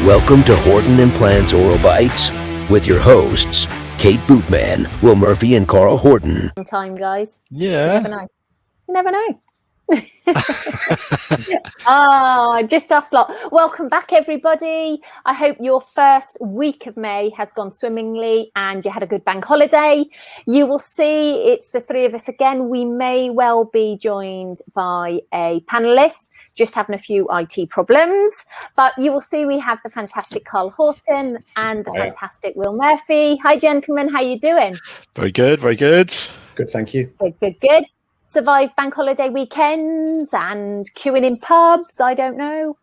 Welcome to Horton Implants Oral Bites with your hosts, Kate Bootman, Will Murphy, and Carl Horton. Time, guys. Yeah. You never know. Just us lot. Welcome back, everybody. I hope your first week of May has gone swimmingly and you had a good bank holiday. You will see it's the three of us again. We may well be joined by a panelist, just having a few IT problems, but you will see we have the fantastic Carl Horton and the fantastic Will Murphy. Hi, gentlemen. How you doing? Very good. Very good. Good, thank you. Good. Survived bank holiday weekends and queuing in pubs. I don't know.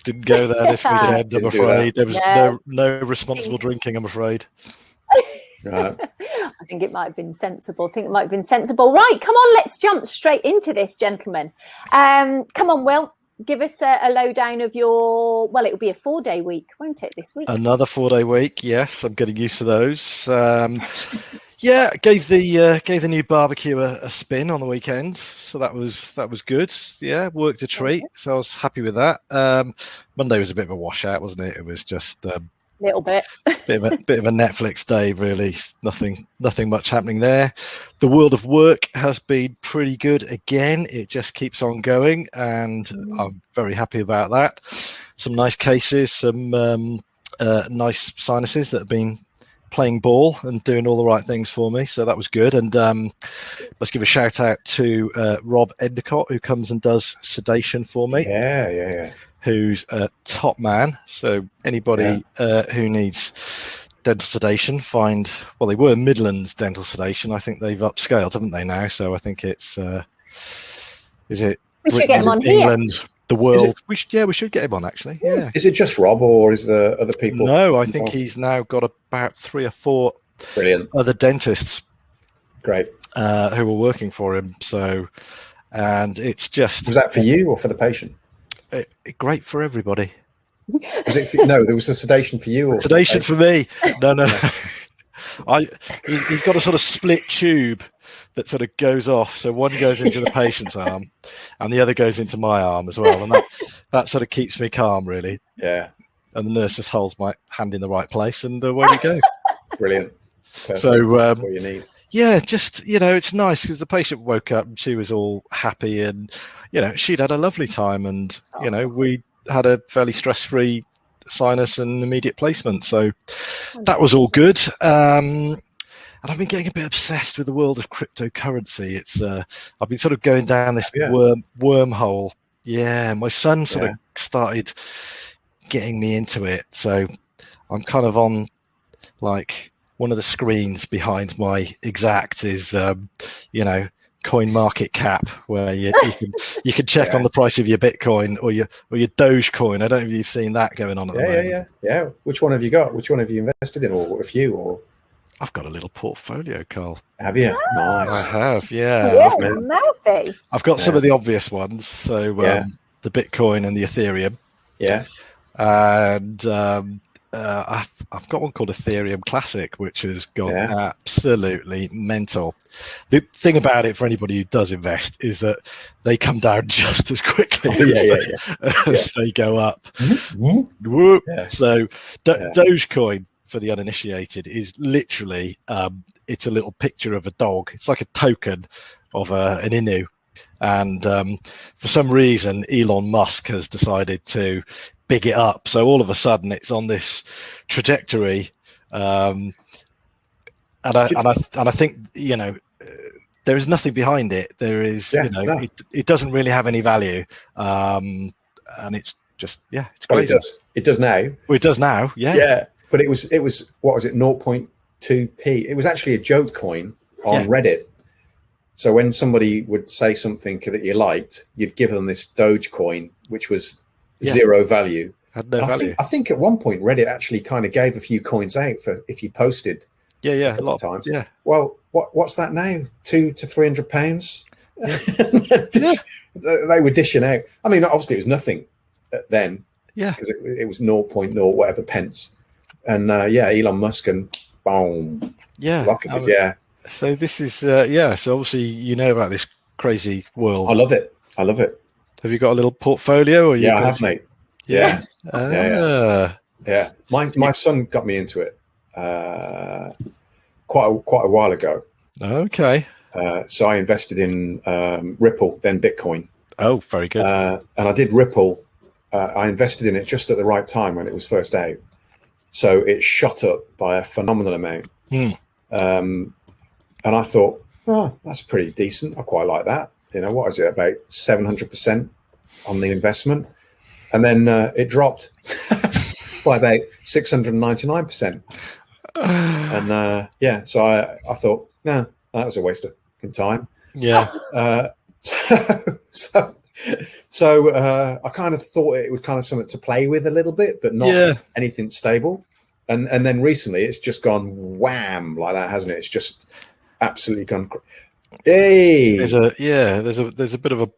Didn't go there this weekend, I'm afraid. There was no responsible drinking, I'm afraid. Right. I think it might have been sensible. Right, come on, let's jump straight into this, gentlemen. Come on, Will. Give us a lowdown of your, well, it'll be a 4-day week, won't it, this week? Another 4-day week, yes. I'm getting used to those. Yeah, gave the new barbecue a spin on the weekend, so that was good. Yeah, worked a treat, so I was happy with that. Monday was a bit of a washout, wasn't it? It was just little bit bit of a Netflix day, really. Nothing much happening there. The world of work has been pretty good again. It just keeps on going, and I'm very happy about that. Some nice cases, some nice sinuses that have been playing ball and doing all the right things for me, so that was good. And let's give a shout out to Rob Endicott, who comes and does sedation for me. Yeah. Who's a top man. So anybody who needs dental sedation, they were Midlands dental sedation. I think they've upscaled, haven't they now? So I think it's is it we should get him on England, here. The world. We should get him on, actually. Yeah. Is it just Rob, or is there other people? No, I think he's now got about 3 or 4 other dentists. Great. Who are working for him. So, and it's just, was that for you or for the patient? Great for everybody. No, there was a sedation for you, or sedation for me. No. He's got a sort of split tube that sort of goes off. So one goes into the patient's arm, and the other goes into my arm as well. And that sort of keeps me calm, really. Yeah. And the nurse just holds my hand in the right place, and away we go. Brilliant. Perfect. So that's what you need. Yeah, just, it's nice because the patient woke up and she was all happy, and, she'd had a lovely time, and, we had a fairly stress-free sinus and immediate placement. So that was all good. And I've been getting a bit obsessed with the world of cryptocurrency. It's I've been sort of going down this wormhole. Yeah, my son sort of started getting me into it. So I'm kind of on, like, one of the screens behind my Exact is, coin market cap, where you can check on the price of your Bitcoin or your Dogecoin. I don't know if you've seen that going on at the moment. Yeah. Which one have you got? Which one have you invested in, or a few? Or I've got a little portfolio, Carl. Have you? Nice. I have, yeah. Murphy. I've got some of the obvious ones, so the Bitcoin and the Ethereum. Yeah. And I've got one called Ethereum Classic, which has gone absolutely mental. The thing about it, for anybody who does invest, is that they come down just as quickly as they go up. Mm-hmm. Yeah. So Dogecoin, for the uninitiated, is literally it's a little picture of a dog. It's like a token of an Inu. And for some reason, Elon Musk has decided to big it up. So all of a sudden, it's on this trajectory. And I think, there is nothing behind it. There is, it doesn't really have any value. And it's just, it's crazy. Well, it does now. Well, it does now, yeah. Yeah, but it was what was it, 0.2p? It was actually a joke coin on Reddit. So when somebody would say something that you liked, you'd give them this Dogecoin, which was zero value. Had no value. I think at one point Reddit actually kind of gave a few coins out for if you posted. Yeah, a lot of times. Yeah. Well, what's that now? £200 to £300. They were dishing out. I mean, obviously it was nothing then. Yeah. Because it was 0.0 whatever pence. And Elon Musk and boom. Yeah. Rocketed, yeah. So this is so obviously about this crazy world. I love it. Have you got a little portfolio? Or I have, mate. Yeah. Ah. Yeah. My son got me into it quite a while ago. Okay. So I invested in Ripple, then Bitcoin. Oh, very good. And I did Ripple. I invested in it just at the right time when it was first out. So it shot up by a phenomenal amount. And I thought, oh, that's pretty decent. I quite like that. You know, what is it, about 700% on the investment? And then it dropped by about 699%. And yeah, so I thought, no, that was a waste of time. Yeah. So I kind of thought it was kind of something to play with a little bit, but not anything stable. And then recently it's just gone wham like that, hasn't it? It's just absolutely gone. Hey, there's a bit of a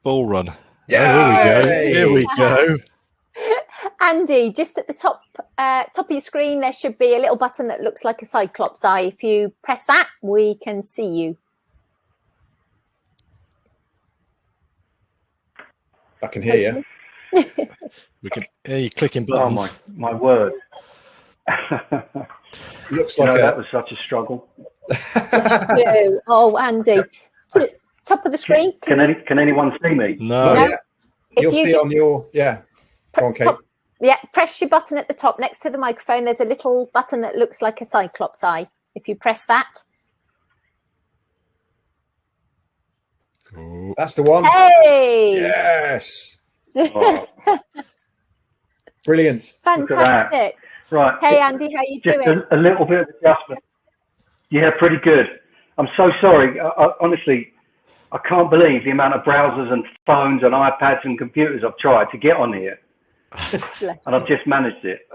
bull run. Yeah, here we go. Andy, just at the top of your screen, there should be a little button that looks like a cyclops eye. If you press that, we can see you. I can hear you. We can hear you clicking buttons. Oh my word! Looks like that was such a struggle. Oh, Andy, top of the screen. Can anyone see me? No. Yeah. You'll see on your Go on, Kate. Press your button at the top next to the microphone. There's a little button that looks like a cyclops eye. If you press that. Oh. That's the one. Hey! Yes. Oh. Brilliant. Fantastic. Right. Hey, Andy, how you doing? A little bit of adjustment. Yeah, pretty good. I'm so sorry. Honestly, I can't believe the amount of browsers and phones and iPads and computers I've tried to get on here. And I've just managed it.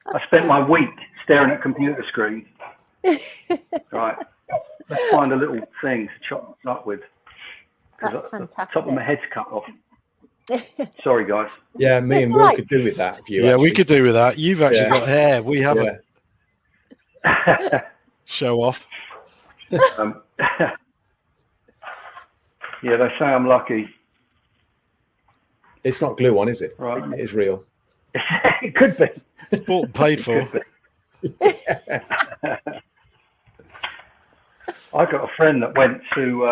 I spent my week staring at computer screens. Right. Let's find a little thing to chop up with. That's fantastic. The top of my head's cut off. Sorry, guys. Yeah, me and Will could do with that. We could do with that. You've actually got hair. We haven't. Show off. Yeah, they say I'm lucky. It's not glue on, is it? Right. It is real. It could be. It's bought and paid for. I got a friend that went to,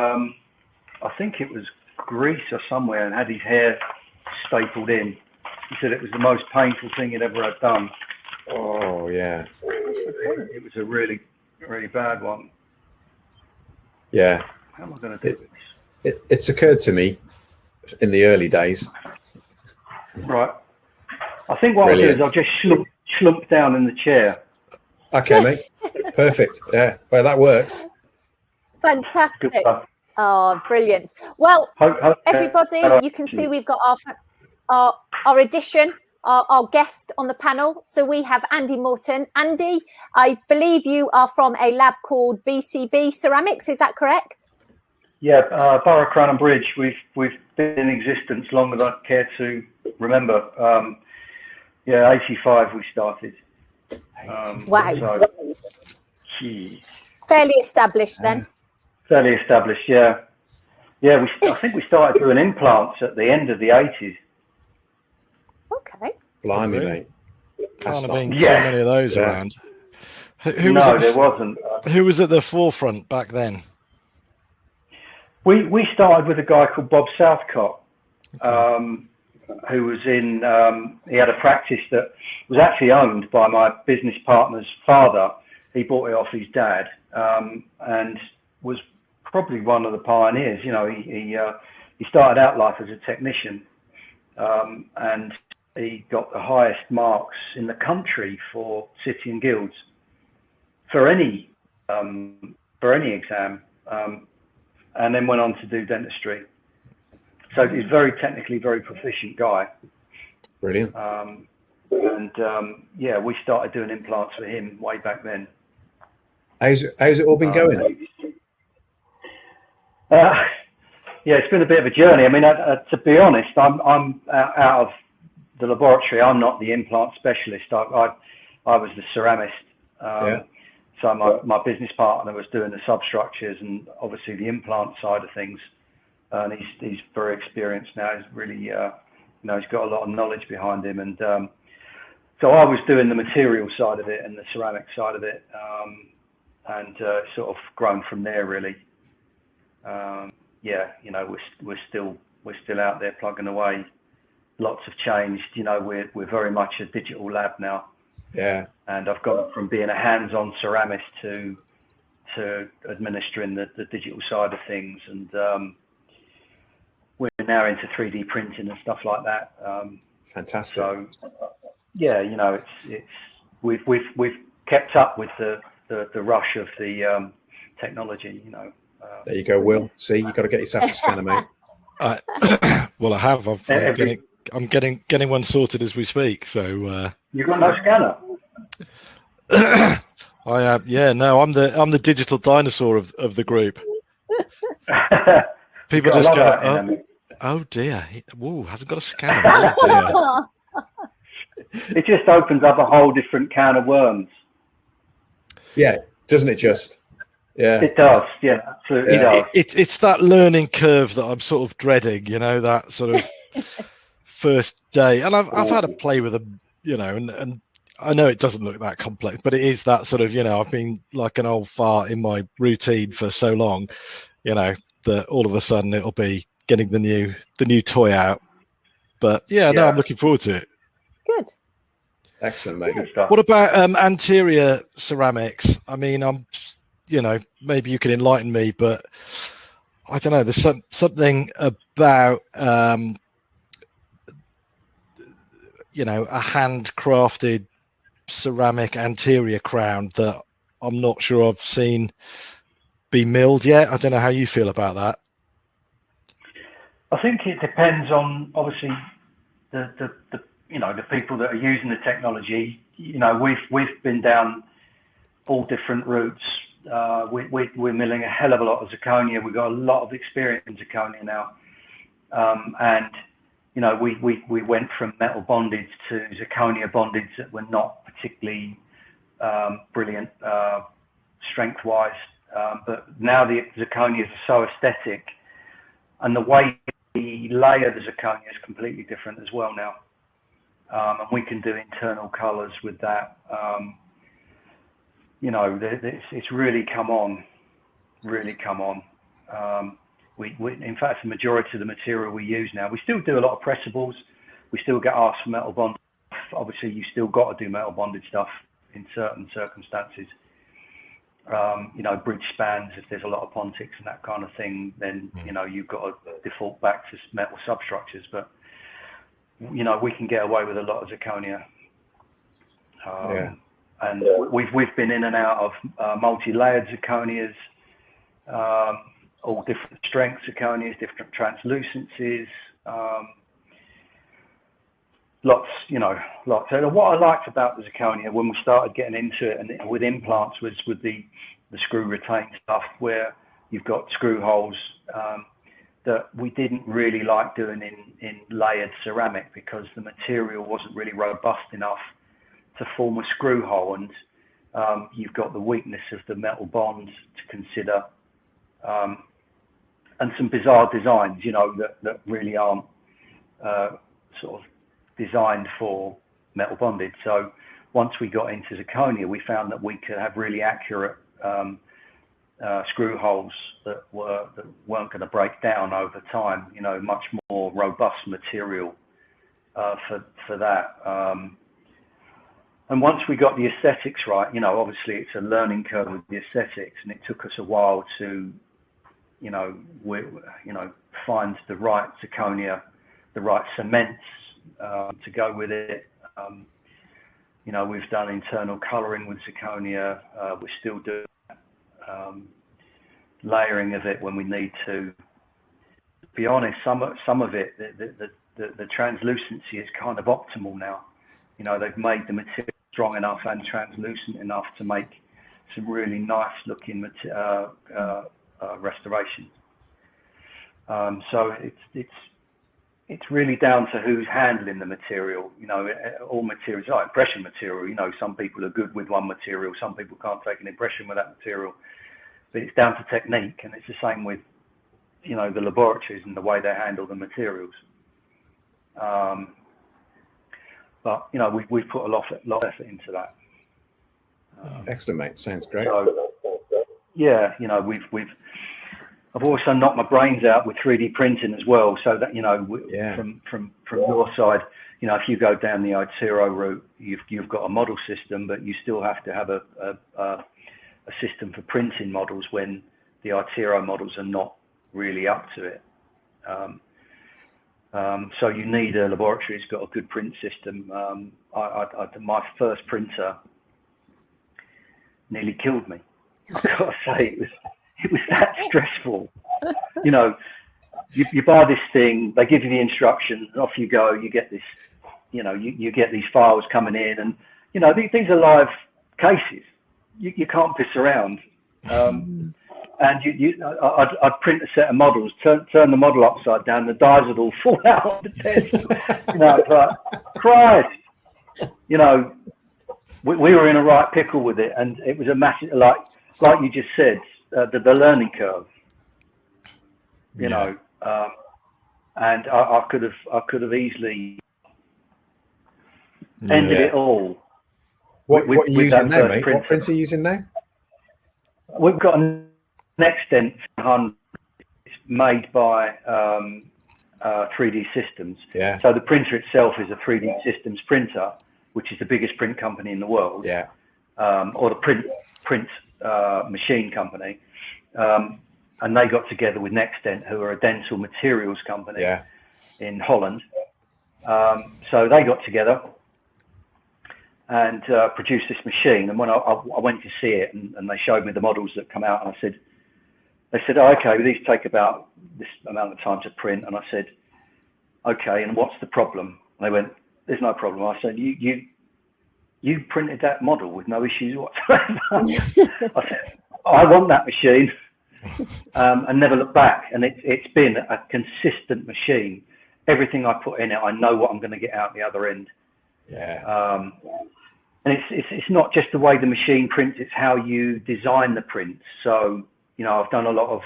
I think it was Greece or somewhere, and had his hair stapled in. He said it was the most painful thing he'd ever had done. Oh, yeah. It was a really, really bad one. Yeah. How am I going to do this? It's occurred to me in the early days. Right. I think what I'll do is I'll just slump down in the chair. Okay, mate. Perfect. Yeah. Well, that works. Fantastic. Oh, brilliant. Well, everybody, you can see we've got our addition, our guest on the panel. So we have Andy Morton. Andy, I believe you are from a lab called BCB Ceramics. Is that correct? Yeah, Borough Crown and Bridge. We've been in existence longer than I care to remember. 85 we started. Wow. So, fairly established then. Fairly established, yeah. Yeah, I think we started doing implants at the end of the 80s. Okay. Blimey, mate. Can't have been too many of those around. There wasn't. Who was at the forefront back then? We started with a guy called Bob Southcott, who was in, he had a practice that was actually owned by my business partner's father. He bought it off his dad, and was probably one of the pioneers. You know, he started out life as a technician, and he got the highest marks in the country for City and Guilds for any exam, and then went on to do dentistry. So he's very technically very proficient guy. Brilliant. We started doing implants for him way back then. How's it all been going? It's been a bit of a journey. I mean, to be honest, I'm out of the laboratory. I'm not the implant specialist. I was the ceramist. So my business partner was doing the substructures and obviously the implant side of things. And he's very experienced now. He's really You know, he's got a lot of knowledge behind him, and so I was doing the material side of it and the ceramic side of it, and sort of grown from there really. Yeah, you know, we're still out there plugging away. Lots have changed. You know, we're very much a digital lab now. Yeah. And I've gone from being a hands-on ceramist to administering the digital side of things, and we're now into 3D printing and stuff like that. Fantastic. So yeah, you know, we've kept up with the rush of the technology. You know. There you go, Will. See, you've got to get yourself a scanner, mate. Well, I have. I'm getting one sorted as we speak. So you've got no scanner. I am. Yeah, no, I'm the digital dinosaur of the group. People just go, oh dear, whoa, hasn't got a scanner. Oh dear. It just opens up a whole different can of worms. Yeah, doesn't it just? Yeah, it does. Yeah, absolutely does. It's that learning curve that I'm sort of dreading. You know, that sort of first day, and I've had a play with them. You know, and I know it doesn't look that complex, but it is that sort of, you know, I've been like an old fart in my routine for so long, you know, that all of a sudden it'll be getting the new toy out. But yeah, no, I'm looking forward to it. Good. Excellent, mate. What about anterior ceramics? I mean, you know, maybe you can enlighten me, but I don't know. There's something about, you know, a handcrafted ceramic anterior crown that I'm not sure I've seen be milled yet. I don't know how you feel about that. I think it depends on obviously the you know, the people that are using the technology. You know, we've been down all different routes. We're milling a hell of a lot of zirconia. We've got a lot of experience in zirconia now, and you know, we went from metal bondage to zirconia bondage that were not particularly brilliant strength-wise, but now the zirconias are so aesthetic, and the way we layer the zirconia is completely different as well now, and we can do internal colours with that. You know, it's really come on, in fact, the majority of the material we use now, we still do a lot of pressables. We still get asked for metal bonded. Obviously, you still got to do metal bonded stuff in certain circumstances. You know, bridge spans, if there's a lot of pontics and that kind of thing, then, you know, you've got to default back to metal substructures. But, you know, we can get away with a lot of zirconia. And we've been in and out of multi-layered zirconias, all different strength zirconias, different translucencies, lots. So what I liked about the zirconia when we started getting into it and with implants was with the screw retained stuff, where you've got screw holes that we didn't really like doing in layered ceramic, because the material wasn't really robust enough to form a screw hole, and you've got the weakness of the metal bonds to consider, and some bizarre designs, you know, that really aren't sort of designed for metal bonded. So once we got into zirconia, we found that we could have really accurate screw holes that weren't going to break down over time. You know, much more robust material for that. And once we got the aesthetics right, you know, obviously it's a learning curve with the aesthetics, and it took us a while to, find the right zirconia, the right cements to go with it. You know, we've done internal colouring with zirconia. We're still doing layering of it when we need to. To be honest, some of it, the translucency is kind of optimal now. You know, they've made the material strong enough and translucent enough to make some really nice looking restorations. So it's really down to who's handling the material. You know, all materials, like impression material, you know, some people are good with one material, some people can't take an impression with that material, but it's down to technique. And it's the same with, you know, the laboratories and the way they handle the materials. But we've put a lot of effort into that. Excellent, mate. Sounds great. So, yeah, I've also knocked my brains out with 3D printing as well. So that from your side, if you go down the Itero route, you've got a model system, but you still have to have a system for printing models when the Itero models are not really up to it. So you need a laboratory that's got a good print system. My first printer nearly killed me. I've got to say, it was that stressful. You buy this thing, they give you the instructions, and off you go. You get this, you get these files coming in, and these are live cases. You can't piss around. And I'd print a set of models, turn the model upside down, the dies would all fall out of the test. It's like, Christ, we were in a right pickle with it, and it was a massive, like you just said, the learning curve. And I could have easily ended it all. What are you using now, mate? What printer are you using now? We've got a Nextdent 100. It's made by 3D Systems. Yeah. So the printer itself is a 3D Systems printer, which is the biggest print company in the world. Yeah. Or the print machine company. And they got together with Nextdent, who are a dental materials company in Holland. So they got together and produced this machine. And when I went to see it, and they showed me the models that come out, and they said, oh, okay, well, these take about this amount of time to print. And I said, okay, and what's the problem? And they went, there's no problem. I said, you printed that model with no issues whatsoever. I said, I want that machine. And never look back. And it's been a consistent machine. Everything I put in it, I know what I'm going to get out the other end. Yeah. And it's not just the way the machine prints, it's how you design the prints. So, I've done a lot of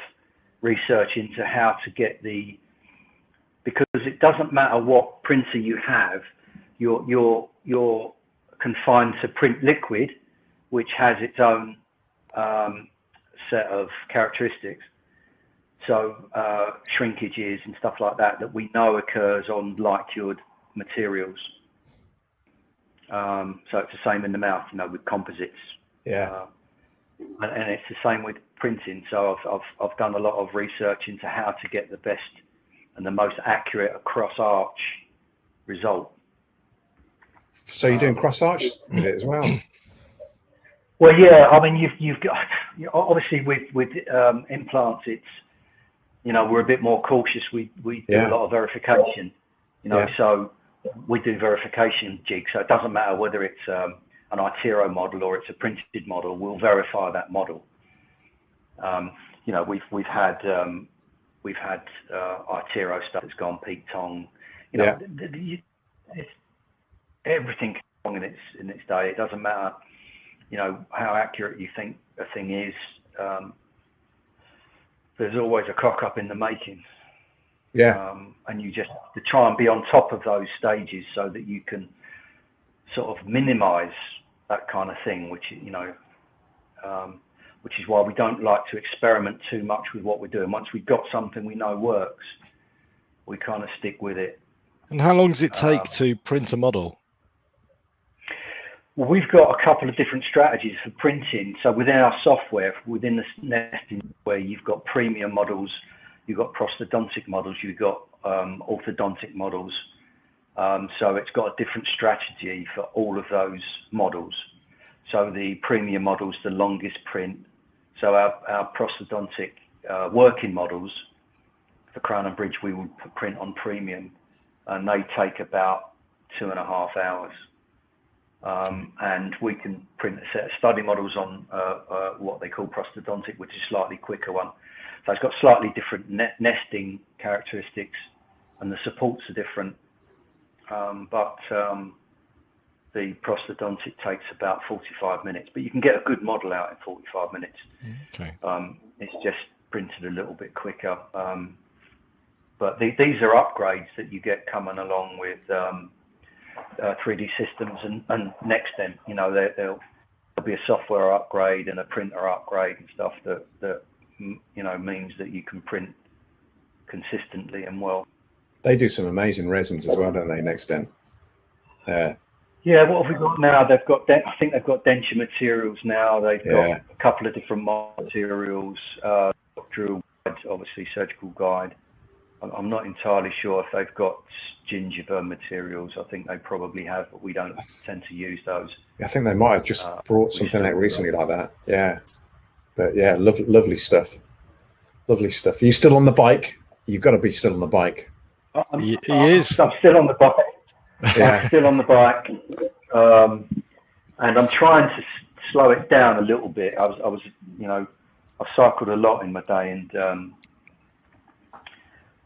research into how to get because it doesn't matter what printer you have, you're confined to print liquid, which has its own set of characteristics. So shrinkages and stuff like that we know occurs on light cured materials. So it's the same in the mouth, with composites. Yeah. And it's the same with printing. So I've done a lot of research into how to get the best and the most accurate across arch result. So you're doing cross arch with it as well? Well, yeah. I mean, you've got obviously with implants, it's we're a bit more cautious. We do a lot of verification. So we do verification jigs. So it doesn't matter whether it's an Itero model or it's a printed model. We'll verify that model. We've had Itero stuff that's gone Pete Tong. It's everything wrong in its day. It doesn't matter, how accurate you think a thing is. There's always a cock up in the making. Yeah. And you just have to try and be on top of those stages so that you can sort of minimize that kind of thing, which is why we don't like to experiment too much with what we're doing. Once we've got something we know works, we kind of stick with it. And how long does it take to print a model? Well, we've got a couple of different strategies for printing. So within our software, within the nesting, where you've got premium models, you've got prosthodontic models, you've got orthodontic models. So it's got a different strategy for all of those models. So the premium models, the longest print. So our prosthodontic working models for crown and bridge, we would print on premium, and they take about 2.5 hours. And we can print a set of study models on what they call prosthodontic, which is a slightly quicker one. So it's got slightly different nesting characteristics, and the supports are different. But the prosthodontic takes about 45 minutes, but you can get a good model out in 45 minutes. Okay. It's just printed a little bit quicker. But these are upgrades that you get coming along with 3D systems and NextDent. You know, there'll be a software upgrade and a printer upgrade and stuff that you know, means that you can print consistently and well. They do some amazing resins as well, don't they, NextDent? Yeah, what have we got now? They've got, I think they've got denture materials now. They've got a couple of different materials, drill guides, obviously surgical guide. I'm not entirely sure if they've got gingiva materials. I think they probably have, but we don't tend to use those. I think they might have just brought something out recently like that. Yeah, but yeah, lovely stuff. Lovely stuff. Are you still on the bike? You've got to be still on the bike. He is. I'm still on the bike. Yeah. I'm still on the bike, and I'm trying to slow it down a little bit. I was, you know, I've cycled a lot in my day, and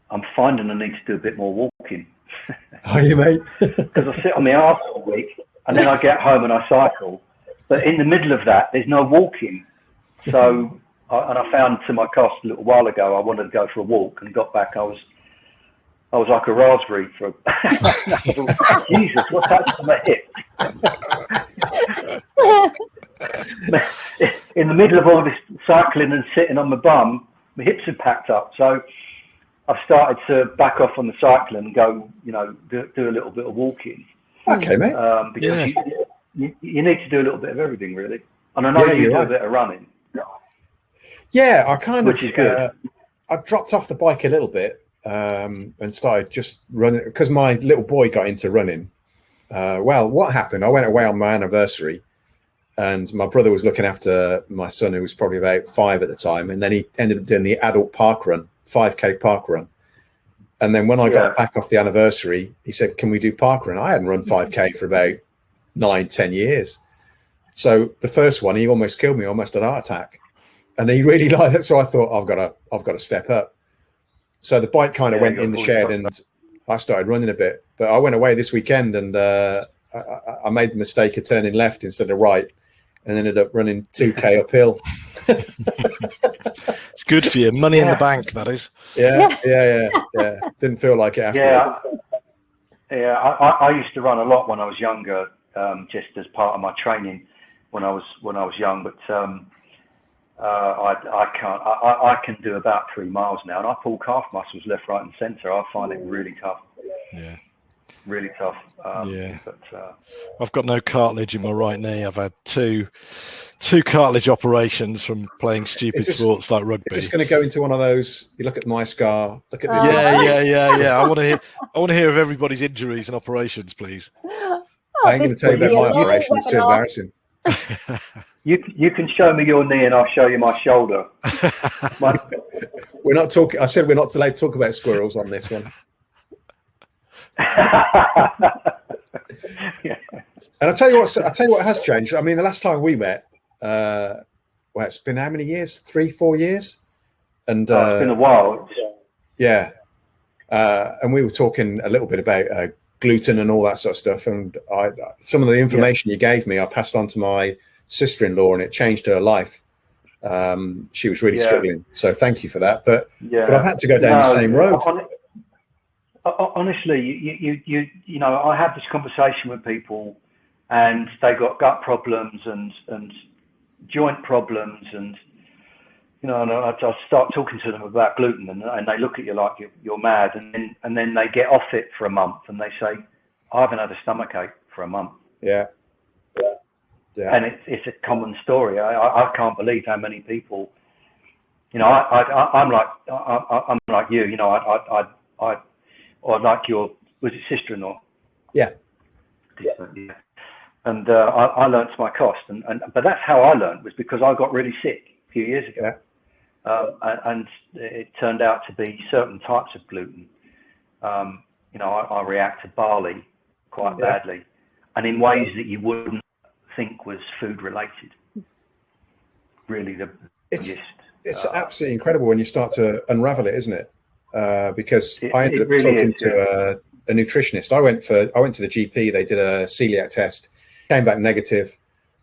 I'm finding I need to do a bit more walking. Are you, mate? Because I sit on my arse all week, and then I get home and I cycle. But in the middle of that, there's no walking. So, and I found to my cost a little while ago, I wanted to go for a walk, and got back. I was like a raspberry for Jesus, what's happened to my hip? In the middle of all this cycling and sitting on my bum, my hips had packed up. So I've started to back off on the cycling and go, you know, do a little bit of walking. Okay, mate. Because you need to do a little bit of everything, really. And I know you do a bit of running. Yeah, I kind which is good. I've dropped off the bike a little bit. And started just running because my little boy got into running. Well, what happened? I went away on my anniversary, and my brother was looking after my son, who was probably about 5 at the time. And then he ended up doing the adult park run, 5K park run. And then when I got back off the anniversary, he said, "Can we do park run?" I hadn't run 5K for about 9-10 years. So the first one, he almost killed me, almost had a heart attack. And he really liked it. So I thought, I've got to step up. So the bike kind of went in the shed, and I started running a bit. But I went away this weekend, and I made the mistake of turning left instead of right, and ended up running 2K uphill. It's good for you. Money in the bank, that is. Yeah. Didn't feel like it afterwards. I used to run a lot when I was younger, just as part of my training when I was young. But I can do about 3 miles now, and I pull calf muscles left, right, and centre. I find it really tough. Yeah, really tough. But I've got no cartilage in my right knee. I've had two cartilage operations from playing stupid sports like rugby. It's just going to go into one of those. You look at my scar. Look at this. Yeah. I want to hear of everybody's injuries and operations, please. I ain't going to tell you about my operation. It's too embarrassing. You can show me your knee and I'll show you my shoulder. We're not talking. I said we're not allowed to talk about squirrels on this one. And I'll tell you what has changed. I mean, the last time we met, well, it's been how many years? 3-4 years? And it's been a while. Yeah. And we were talking a little bit about gluten and all that sort of stuff. And some of the information you gave me, I passed on to my sister-in-law, and it changed her life. She was really struggling. So thank you for that. But I've had to go down the same road. Honestly, you know, I have this conversation with people, and they got gut problems and joint problems, and you know, and I start talking to them about gluten, and they look at you like you're mad, and then they get off it for a month, and they say, "I haven't had a stomachache for a month." Yeah. And it's a common story. I can't believe how many people, you know, I'm like you, you know, I like your, was it sister-in-law? Yeah. And I learned to my cost, but that's how I learned, was because I got really sick a few years ago. And it turned out to be certain types of gluten. You know, I react to barley quite badly, and in ways that you wouldn't think was food related. Really, it's absolutely incredible when you start to unravel it, isn't it? Because I ended up talking to a nutritionist. I went to the GP. They did a celiac test, came back negative,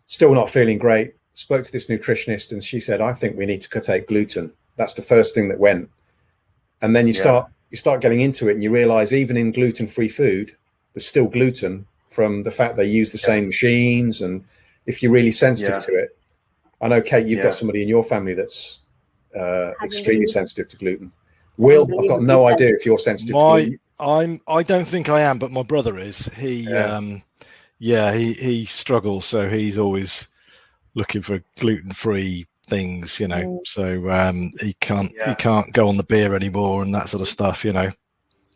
still not feeling great. Spoke to this nutritionist, and she said, "I think we need to cut out gluten." That's the first thing that went. And then you start you start getting into it and you realize even in gluten-free food, there's still gluten from the fact they use the same machines. And if you're really sensitive to it, I know, Kate, you've got somebody in your family that's extremely sensitive to gluten. Will, I've got no idea if you're sensitive to gluten. I don't think I am, but my brother is. He struggles, so he's always looking for gluten-free things, you know. So he can't go on the beer anymore and that sort of stuff, you know.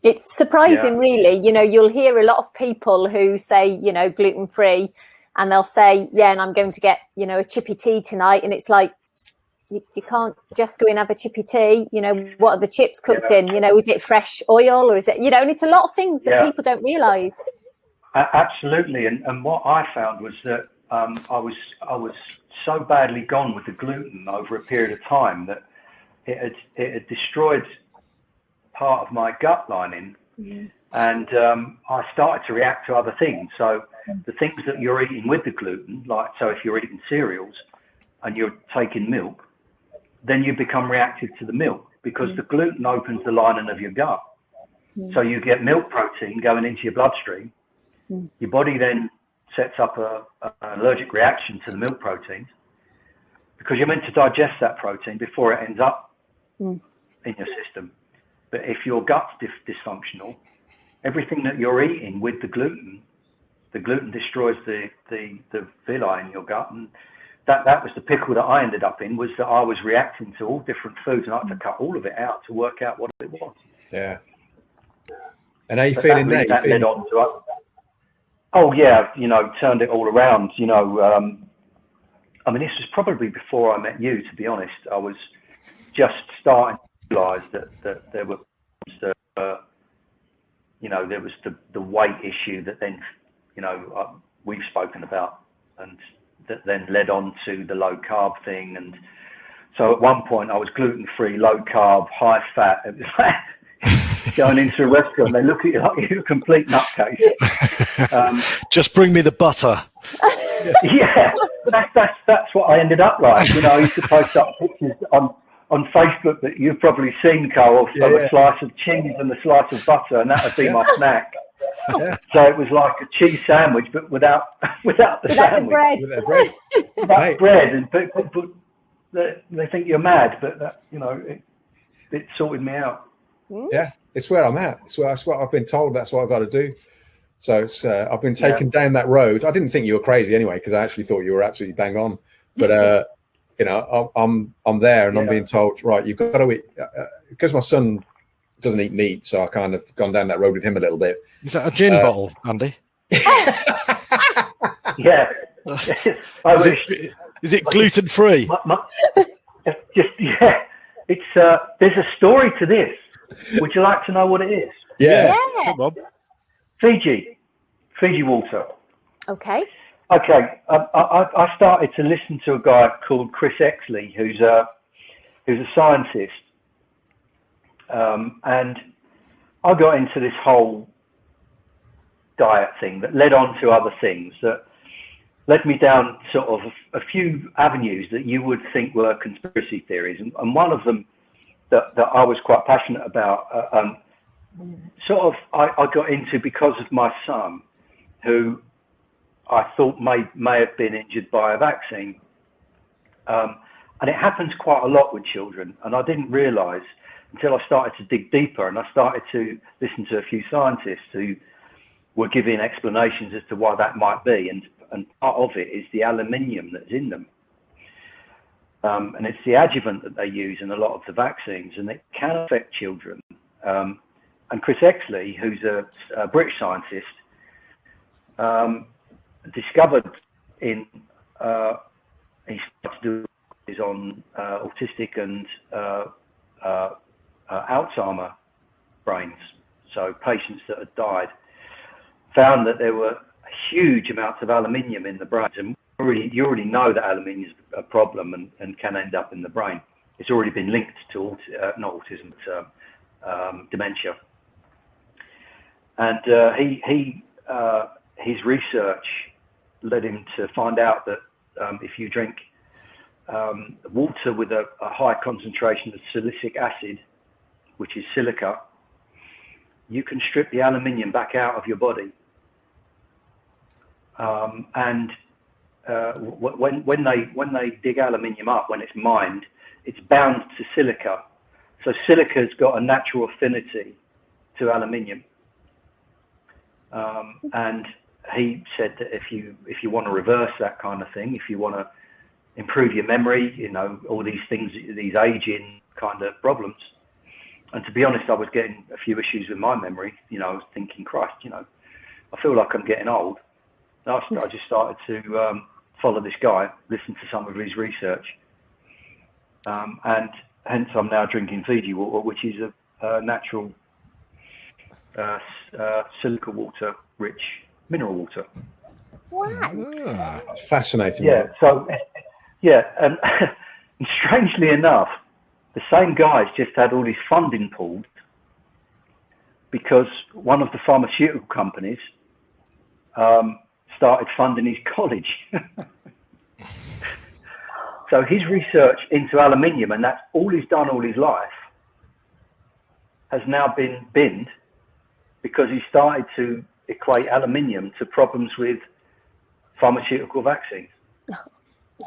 It's surprising, really. You know, you'll hear a lot of people who say, you know, gluten-free, and they'll say, yeah, and I'm going to get, you know, a chippy tea tonight, and it's like, you can't just go and have a chippy tea. You know, what are the chips cooked in? You know, is it fresh oil or is it, you know, and it's a lot of things that people don't realise. Absolutely. And what I found was that I was so badly gone with the gluten over a period of time that it had destroyed part of my gut lining. And I started to react to other things. So the things that you're eating with the gluten, like, so if you're eating cereals and you're taking milk, then you become reactive to the milk because the gluten opens the lining of your gut. So you get milk protein going into your bloodstream. Your body then sets up an allergic reaction to the milk proteins because you're meant to digest that protein before it ends up in your system. But if your gut's dysfunctional, everything that you're eating with the gluten destroys the villi in your gut. And that was the pickle that I ended up in, was that I was reacting to all different foods and I had to cut all of it out to work out what it was. Yeah. And how you feeling now? That led on to oh yeah, you know, turned it all around, you know. I mean, this was probably before I met you, to be honest. I was just starting to realise that there were, you know, there was the weight issue that then, you know, we've spoken about, and that then led on to the low carb thing. And so at one point I was gluten-free, low carb, high fat. It was like going into a restaurant, they look at you like you're a complete nutcase. Just bring me the butter. Yeah, that's what I ended up like. You know, I used to post up pictures on Facebook that you've probably seen, Carl, of a slice of cheese and a slice of butter, and that would be my snack. So it was like a cheese sandwich, but without the sandwich. The bread. Without bread, and but they think you're mad, but you know, it sorted me out. Yeah, it's where I'm at. It's what I've been told. That's what I've got to do. So it's I've been taken down that road. I didn't think you were crazy anyway, because I actually thought you were absolutely bang on. But you know, I'm there, and I'm being told, right, you've got to eat, because my son doesn't eat meat, so I kind of gone down that road with him a little bit. Is that a gin bottle, Andy? Yeah. Is it gluten free? It's there's a story to this. Would you like to know what it is? Yeah. Come on. Fiji water. Okay. I started to listen to a guy called Chris Exley, who's a scientist, and I got into this whole diet thing that led on to other things that led me down sort of a few avenues that you would think were conspiracy theories, and one of them that I was quite passionate about, I got into because of my son, who I thought may have been injured by a vaccine. And it happens quite a lot with children, and I didn't realise until I started to dig deeper, and I started to listen to a few scientists who were giving explanations as to why that might be, and part of it is the aluminium that's in them. And it's the adjuvant that they use in a lot of the vaccines, and it can affect children. And Chris Exley, who's a British scientist, discovered he started to do is on autistic and Alzheimer brains, so patients that had died, found that there were huge amounts of aluminium in the brains, and you already know that aluminium is a problem and can end up in the brain. It's already been linked to not autism, but dementia. And his research led him to find out that if you drink water with a high concentration of silicic acid, which is silica, you can strip the aluminium back out of your body. When they dig aluminium up, when it's mined, it's bound to silica. So silica's got a natural affinity to aluminium. And he said that if you want to reverse that kind of thing, if you want to improve your memory, you know, all these things, these aging kind of problems. And to be honest, I was getting a few issues with my memory. You know, I was thinking, Christ, you know, I feel like I'm getting old. I just started to follow this guy, listen to some of his research. And hence I'm now drinking Fiji water, which is a natural silica water, rich mineral water. Wow. That's fascinating. Yeah. So, yeah. And strangely enough, the same guy's just had all his funding pulled because one of the pharmaceutical companies started funding his college. So his research into aluminium, and that's all he's done all his life, has now been binned because he started to equate aluminium to problems with pharmaceutical vaccines.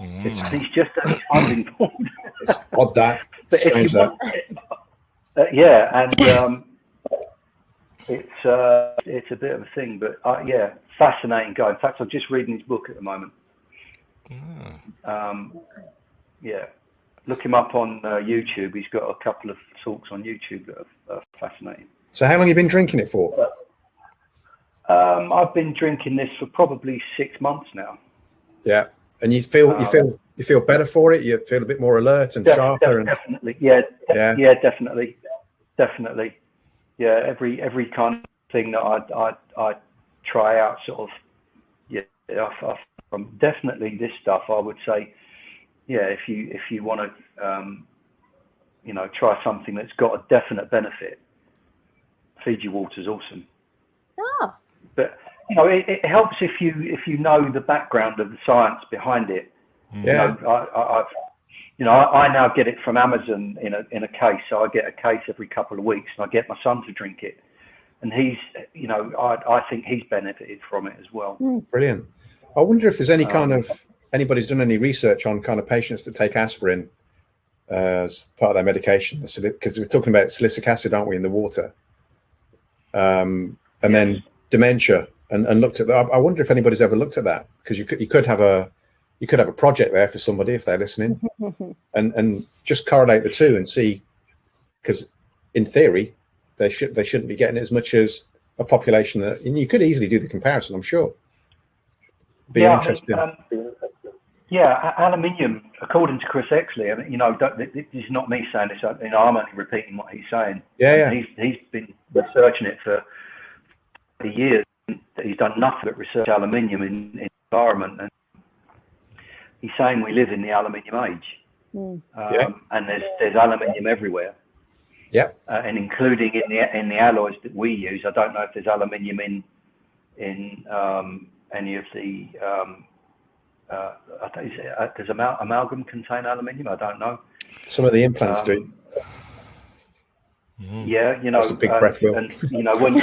He's just at his funding point. It's odd that. But if you want, yeah, and it's a bit of a thing, but yeah, fascinating guy. In fact, I'm just reading his book at the moment. Yeah, look him up on YouTube. He's got a couple of talks on YouTube that are fascinating. So how long have you been drinking it for? I've been drinking this for probably 6 months now. Yeah, and you feel better for it. You feel a bit more alert and sharper. Definitely, yeah, definitely. Yeah, every kind of thing that I try out, sort of. Yeah, from definitely this stuff, I would say, yeah, if you want to, you know, try something that's got a definite benefit, Fiji water's awesome. Oh. But you know, it helps if you know the background of the science behind it. Yeah. You know, I now get it from Amazon in a case. So I get a case every couple of weeks, and I get my son to drink it. And he's, you know, I think he's benefited from it as well. Brilliant. I wonder if there's any kind of anybody's done any research on kind of patients that take aspirin as part of their medication, because we're talking about salicylic acid, aren't we, in the water, and then dementia, and looked at that. I wonder if anybody's ever looked at that, because you could have a project there for somebody if they're listening, and just correlate the two and see, because in theory they shouldn't be getting as much as a population that, and you could easily do the comparison, I'm sure. Be interesting. Aluminium, according to Chris Exley, I mean, you know, this is not me saying this. You know, I'm only repeating what he's saying. Yeah. He's been researching it for years. He's done nothing but research aluminium in the environment, and he's saying we live in the aluminium age. And there's aluminium everywhere. Yeah. And including in the alloys that we use. I don't know if there's aluminium in any of the. Does amalgam contain aluminium? I don't know. Some of the implants do. Yeah, you know, that's a big breath, Will. And you know, when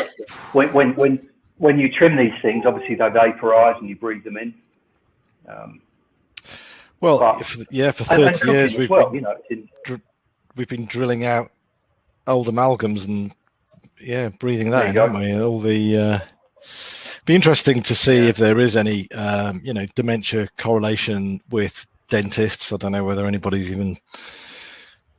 you trim these things, obviously they vaporize and you breathe them in. For 30 years we've been drilling out old amalgams and breathing that in, haven't we? All the be interesting to see if there is any dementia correlation with dentists. I don't know whether anybody's even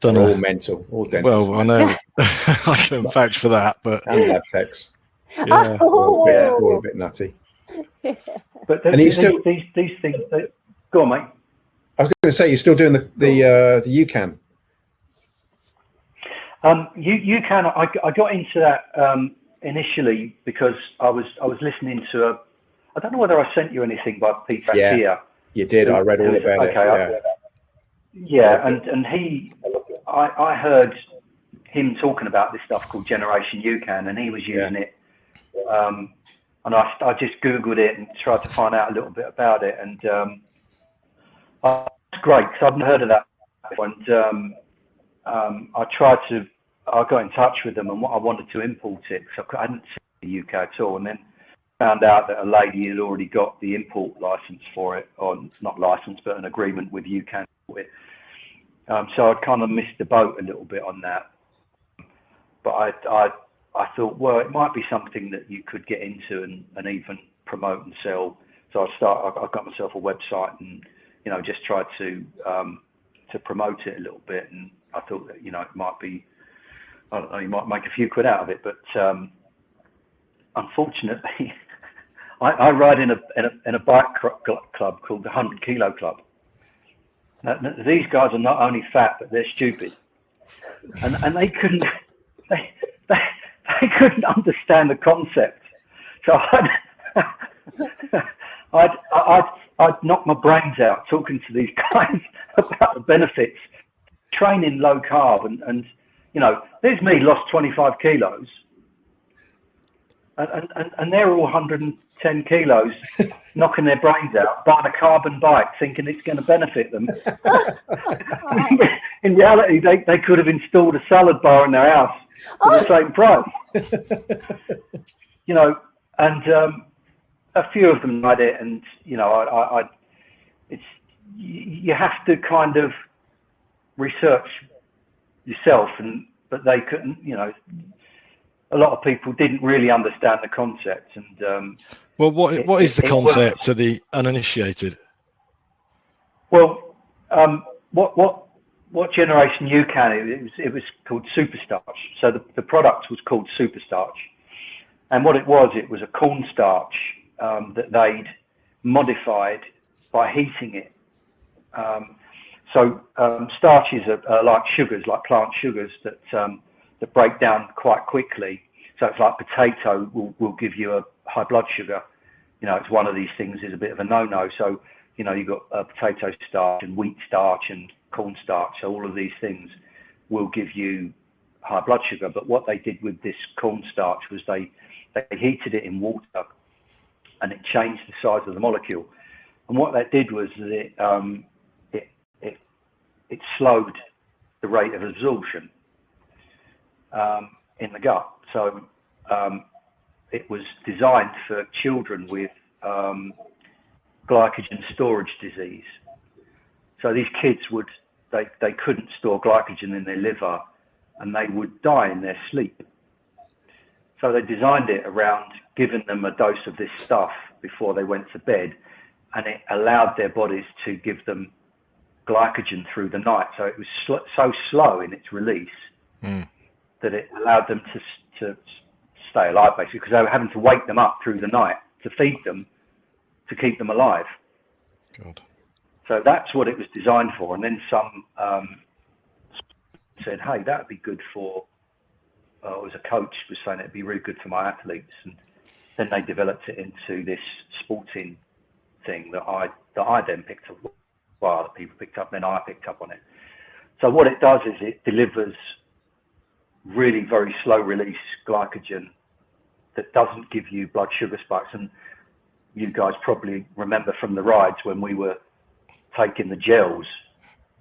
done all mental, all dentists. Well, I know I can vouch for that, but and lab techs. Yeah, all a bit nutty. But these things. Go on, mate. I was going to say, you're still doing the UCAN. UCAN. I got into that initially because I was listening to I don't know whether I sent you anything by Peter. Yeah, you did. I read all about it. And I heard him talking about this stuff called Generation UCAN, and he was using it. And I just Googled it and tried to find out a little bit about it, and it's great because I've never heard of that before. And I tried to I got in touch with them and I wanted to import it because I hadn't seen the UK at all. And then found out that a lady had already got the import license for it, or not license, but an agreement with UK for it. So I'd kind of missed the boat a little bit on that. But I thought, well, it might be something that you could get into and even promote and sell. So I got myself a website and, you know, just tried to promote it a little bit. And I thought that, you know, it might be, I don't know, you might make a few quid out of it. But unfortunately, I ride in a bike club called the 100 Kilo Club. Now, these guys are not only fat, but they're stupid, and they couldn't they couldn't understand the concept. So I'd knock my brains out talking to these guys about the benefits, training low carb, and you know, there's me lost 25 kilos, and they're all 110 kilos, knocking their brains out, buying a carbon bike, thinking it's going to benefit them. In reality, they could have installed a salad bar in their house for the same price. You know, and a few of them tried it, and you know, it's, you have to kind of research yourself, but they couldn't. You know, a lot of people didn't really understand the concept. And well, what is the concept to the uninitiated? Well, what generation you can? It was called Superstarch. So the product was called Superstarch, and what it was a cornstarch that they'd modified by heating it. So starches are like sugars, like plant sugars that break down quite quickly. So it's like potato will give you a high blood sugar. You know, it's one of these things is a bit of a no-no. So, you know, you've got potato starch and wheat starch and corn starch. So all of these things will give you high blood sugar. But what they did with this corn starch was they heated it in water and it changed the size of the molecule. And what that did was that it slowed the rate of absorption in the gut. So it was designed for children with glycogen storage disease. So these kids they couldn't store glycogen in their liver and they would die in their sleep. So they designed it around giving them a dose of this stuff before they went to bed, and it allowed their bodies to give them glycogen through the night. So it was so slow in its release that it allowed them to stay alive, basically, because they were having to wake them up through the night to feed them, to keep them alive. God. So that's what it was designed for. And then some said, hey, that would be good for, as a coach was saying, it'd be really good for my athletes. And then they developed it into this sporting thing that I then picked up. Well, other people picked up, then I picked up on it. So what it does is it delivers really very slow release glycogen that doesn't give you blood sugar spikes. And you guys probably remember from the rides when we were taking the gels.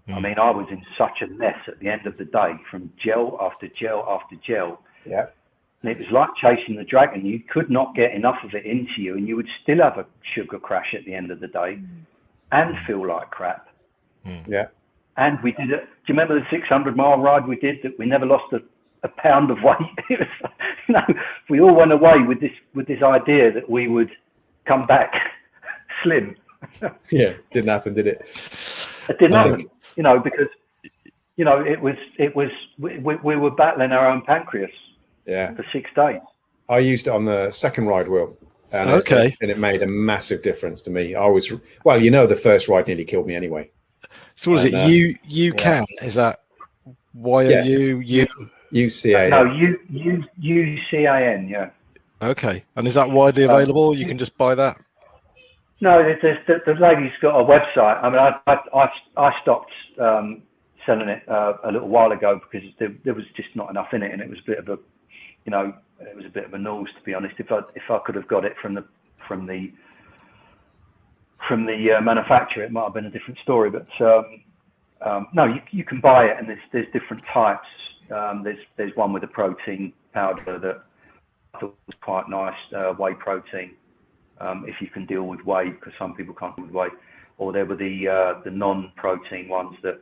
I mean, I was in such a mess at the end of the day from gel after gel after gel. Yeah. And it was like chasing the dragon. You could not get enough of it into you, and you would still have a sugar crash at the end of the day and feel like crap. Yeah. And we did it. Do you remember the 600-mile ride we did that we never lost a pound of weight? It was, you know, we all went away with this idea that we would come back slim. Yeah, didn't happen, did it? It didn't happen, you know, because, you know, we were battling our own pancreas for 6 days. I used it on the second ride wheel. And it made a massive difference to me. Well, you know, the first ride nearly killed me anyway. So what is it? You can? Is that YOU? UCAN. No, UCAN, yeah. Okay. And is that widely available? You can just buy that? No, the lady's got a website. I mean, I stopped selling it a little while ago because there was just not enough in it, and it was a bit of a, you know, it was a bit of a nose, to be honest. If I could have got it from the manufacturer, it might have been a different story. But no, you can buy it, and there's different types. There's one with a protein powder that I thought was quite nice, whey protein, if you can deal with whey, because some people can't deal with whey. Or there were the non-protein ones that,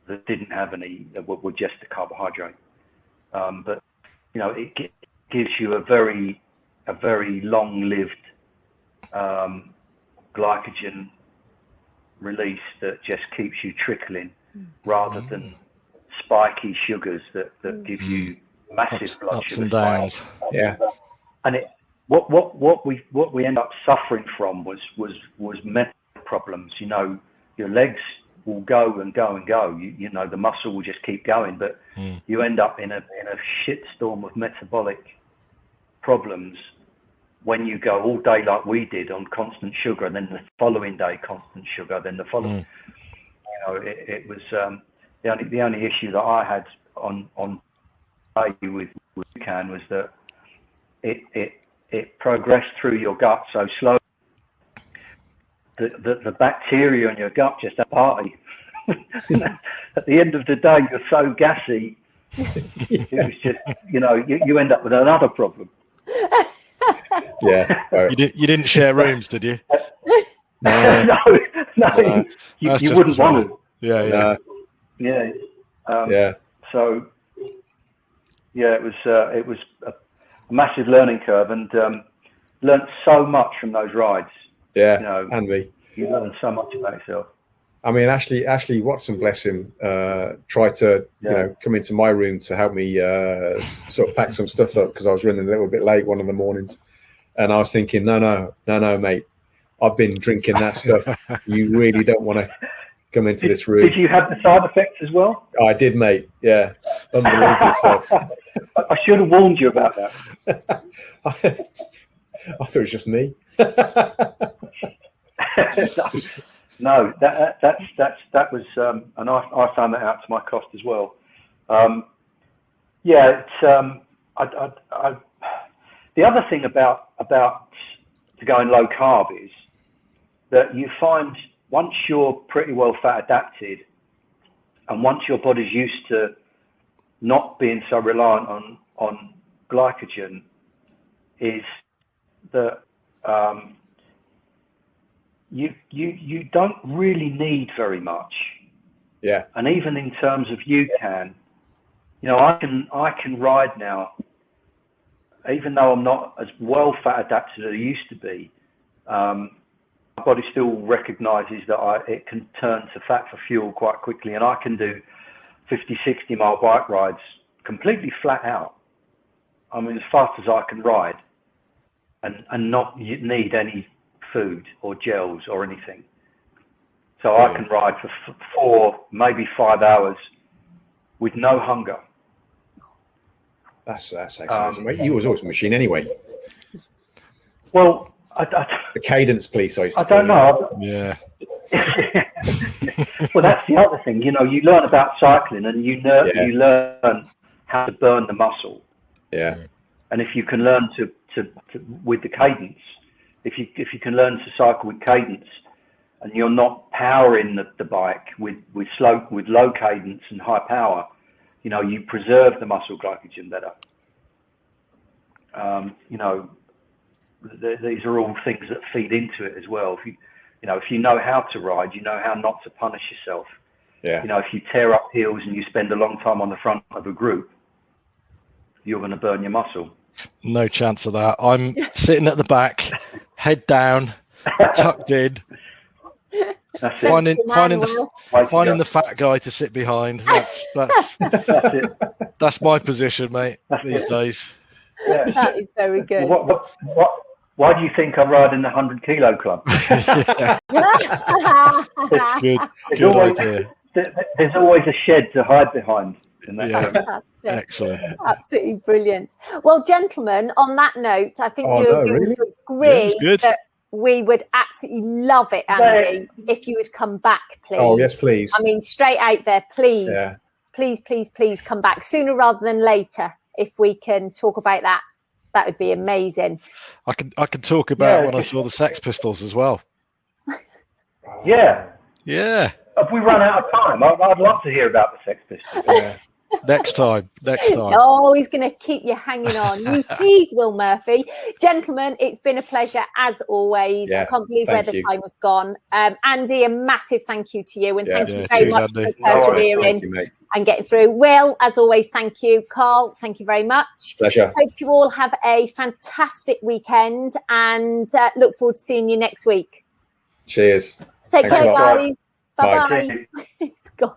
that didn't have any, were just the carbohydrate. But it gives you a very long-lived glycogen release that just keeps you trickling, rather than spiky sugars that give you massive blood ups sugar and downs. spikes. Yeah. And what we end up suffering from was mental problems. Your legs will go and go and go. The muscle will just keep going, but you end up in a shitstorm of metabolic problems when you go all day like we did on constant sugar, and then the following day constant sugar, then the following. It was the only issue that I had on with UCAN was that it progressed through your gut so slowly that the bacteria in your gut just had a party. At the end of the day, you're so gassy. It was just, you end up with another problem. Yeah. You didn't share rooms, did you? No. You wouldn't want to. Yeah. Yeah. So, yeah, it was a massive learning curve, and learnt so much from those rides. Yeah, and me. You learn so much about yourself. I mean, Ashley Watson, bless him, tried to come into my room to help me sort of pack some stuff up, because I was running a little bit late one of the mornings, and I was thinking, no, mate, I've been drinking that stuff. You really don't want to come into this room. Did you have the side effects as well? I did, mate. Yeah, unbelievable stuff. I should have warned you about that. I thought it was just me. No, that was, and I found that out to my cost as well. The other thing about to going low carb is that you find once you're pretty well fat adapted, and once your body's used to not being so reliant on glycogen, is that you don't really need very much. Yeah. And even in terms of UCAN, I can ride now, even though I'm not as well fat adapted as I used to be. My body still recognises that it can turn to fat for fuel quite quickly, and I can do 50, 60 mile bike rides completely flat out. I mean, as fast as I can ride, and not need any food or gels or anything. So I can ride for 4, maybe 5 hours with no hunger. That's excellent. You was always a machine anyway. Well, the cadence police, I don't know. Yeah. Well, that's the other thing. You learn about cycling, and you learn how to burn the muscle. Yeah. And if you can learn to with the cadence, if you can learn to cycle with cadence, and you're not powering the bike with low cadence and high power, you preserve the muscle glycogen better. These are all things that feed into it as well. If you know how to ride, you know how not to punish yourself. Yeah. If you tear up heels and you spend a long time on the front of a group, you're going to burn your muscle. No chance of that. I'm sitting at the back, head down, tucked in, finding the fat guy to sit behind. That's it. That's my position, mate. These days. Yeah. That is very good. Why do you think I ride in the 100 kilo club? Good idea. There's always a shed to hide behind. Excellent. Absolutely brilliant. Well, gentlemen, on that note, I think you're going to agree that we would absolutely love it, Andy, if you would come back, please. Oh, yes, please. I mean, straight out there, please. Yeah. Please come back sooner rather than later. If we can talk about that, that would be amazing. I can talk about when I saw the Sex Pistols as well. Yeah. Yeah. have we run out of time? I'd love to hear about the Sex Pistols. Yeah. Next time. Oh, he's going to keep you hanging on. You tease, Will Murphy. Gentlemen, it's been a pleasure as always. Yeah, I can't believe where the time has gone. Andy, a massive thank you to you, and thank you very much Andy. for persevering and getting through. Will, as always, thank you. Carl, thank you very much. Pleasure. Hope you all have a fantastic weekend, and look forward to seeing you next week. Cheers. Take care, guys. Bye-bye. Bye. It's gone.